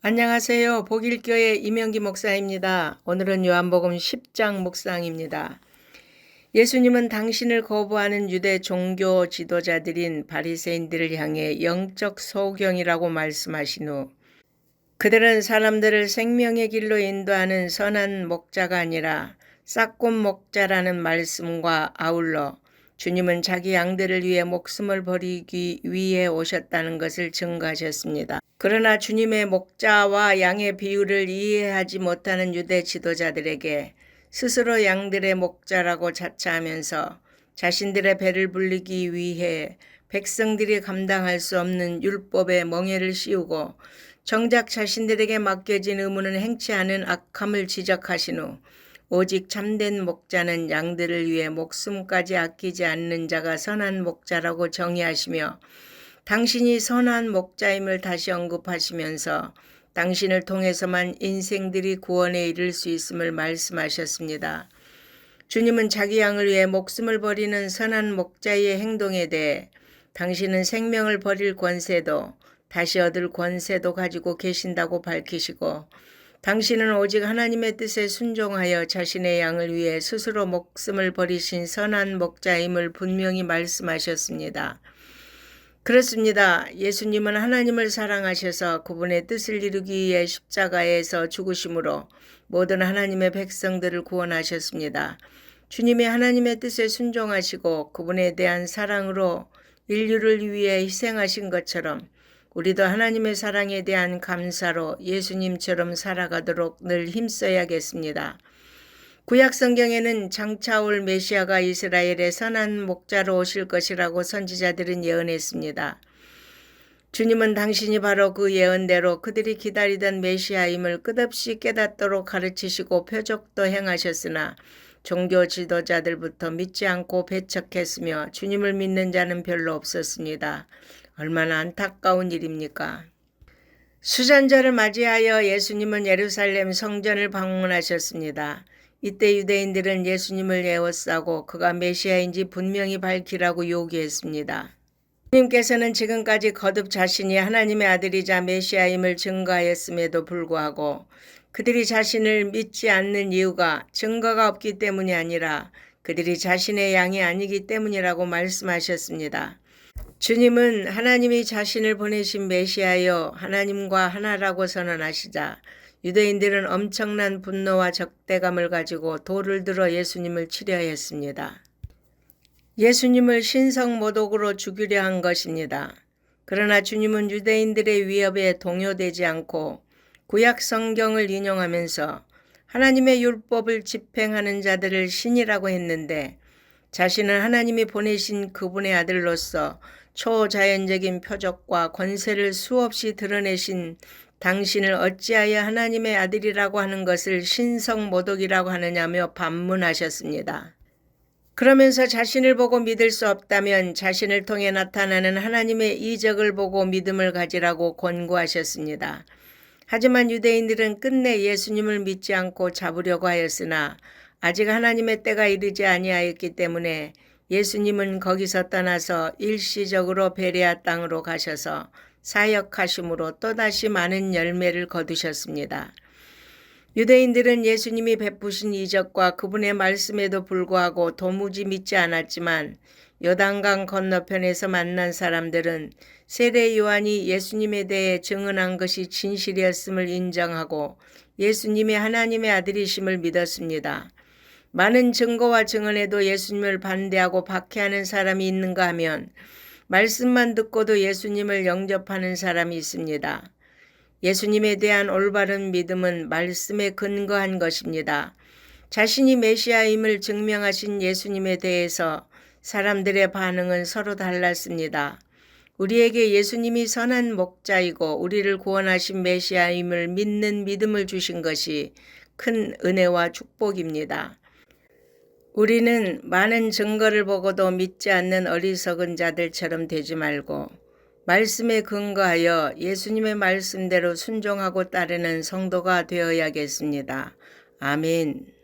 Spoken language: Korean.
안녕하세요. 복일교회 이명기 목사입니다. 오늘은 요한복음 10장 묵상입니다. 예수님은 당신을 거부하는 유대 종교 지도자들인 바리새인들을 향해 영적 소경이라고 말씀하신 후 그들은 사람들을 생명의 길로 인도하는 선한 목자가 아니라 싹곶 목자라는 말씀과 아울러 주님은 자기 양들을 위해 목숨을 버리기 위해 오셨다는 것을 증거하셨습니다. 그러나 주님의 목자와 양의 비유를 이해하지 못하는 유대 지도자들에게 스스로 양들의 목자라고 자처하면서 자신들의 배를 불리기 위해 백성들이 감당할 수 없는 율법의 멍에를 씌우고 정작 자신들에게 맡겨진 의무는 행치 않은 악함을 지적하신 후 오직 참된 목자는 양들을 위해 목숨까지 아끼지 않는 자가 선한 목자라고 정의하시며 당신이 선한 목자임을 다시 언급하시면서 당신을 통해서만 인생들이 구원에 이를 수 있음을 말씀하셨습니다. 주님은 자기 양을 위해 목숨을 버리는 선한 목자의 행동에 대해 당신은 생명을 버릴 권세도 다시 얻을 권세도 가지고 계신다고 밝히시고 당신은 오직 하나님의 뜻에 순종하여 자신의 양을 위해 스스로 목숨을 버리신 선한 목자임을 분명히 말씀하셨습니다. 그렇습니다. 예수님은 하나님을 사랑하셔서 그분의 뜻을 이루기 위해 십자가에서 죽으심으로 모든 하나님의 백성들을 구원하셨습니다. 주님이 하나님의 뜻에 순종하시고 그분에 대한 사랑으로 인류를 위해 희생하신 것처럼 우리도 하나님의 사랑에 대한 감사로 예수님처럼 살아가도록 늘 힘써야겠습니다. 구약 성경에는 장차 올 메시아가 이스라엘의 선한 목자로 오실 것이라고 선지자들은 예언했습니다. 주님은 당신이 바로 그 예언대로 그들이 기다리던 메시아임을 끝없이 깨닫도록 가르치시고 표적도 행하셨으나 종교 지도자들부터 믿지 않고 배척했으며 주님을 믿는 자는 별로 없었습니다. 얼마나 안타까운 일입니까? 수잔절을 맞이하여 예수님은 예루살렘 성전을 방문하셨습니다. 이때 유대인들은 예수님을 에워싸고 그가 메시아인지 분명히 밝히라고 요구했습니다. 주님께서는 지금까지 거듭 자신이 하나님의 아들이자 메시아임을 증거하였음에도 불구하고 그들이 자신을 믿지 않는 이유가 증거가 없기 때문이 아니라 그들이 자신의 양이 아니기 때문이라고 말씀하셨습니다. 주님은 하나님이 자신을 보내신 메시아여 하나님과 하나라고 선언하시자 유대인들은 엄청난 분노와 적대감을 가지고 돌을 들어 예수님을 치려 했습니다. 예수님을 신성모독으로 죽이려 한 것입니다. 그러나 주님은 유대인들의 위협에 동요되지 않고 구약 성경을 인용하면서 하나님의 율법을 집행하는 자들을 신이라고 했는데 자신은 하나님이 보내신 그분의 아들로서 초자연적인 표적과 권세를 수없이 드러내신 당신을 어찌하여 하나님의 아들이라고 하는 것을 신성모독이라고 하느냐며 반문하셨습니다. 그러면서 자신을 보고 믿을 수 없다면 자신을 통해 나타나는 하나님의 이적을 보고 믿음을 가지라고 권고하셨습니다. 하지만 유대인들은 끝내 예수님을 믿지 않고 잡으려고 하였으나 아직 하나님의 때가 이르지 아니하였기 때문에 예수님은 거기서 떠나서 일시적으로 베레아 땅으로 가셔서 사역하심으로 또다시 많은 열매를 거두셨습니다. 유대인들은 예수님이 베푸신 이적과 그분의 말씀에도 불구하고 도무지 믿지 않았지만 요단강 건너편에서 만난 사람들은 세례 요한이 예수님에 대해 증언한 것이 진실이었음을 인정하고 예수님이 하나님의 아들이심을 믿었습니다. 많은 증거와 증언에도 예수님을 반대하고 박해하는 사람이 있는가 하면 말씀만 듣고도 예수님을 영접하는 사람이 있습니다. 예수님에 대한 올바른 믿음은 말씀에 근거한 것입니다. 자신이 메시아임을 증명하신 예수님에 대해서 사람들의 반응은 서로 달랐습니다. 우리에게 예수님이 선한 목자이고 우리를 구원하신 메시아임을 믿는 믿음을 주신 것이 큰 은혜와 축복입니다. 우리는 많은 증거를 보고도 믿지 않는 어리석은 자들처럼 되지 말고 말씀에 근거하여 예수님의 말씀대로 순종하고 따르는 성도가 되어야겠습니다. 아멘.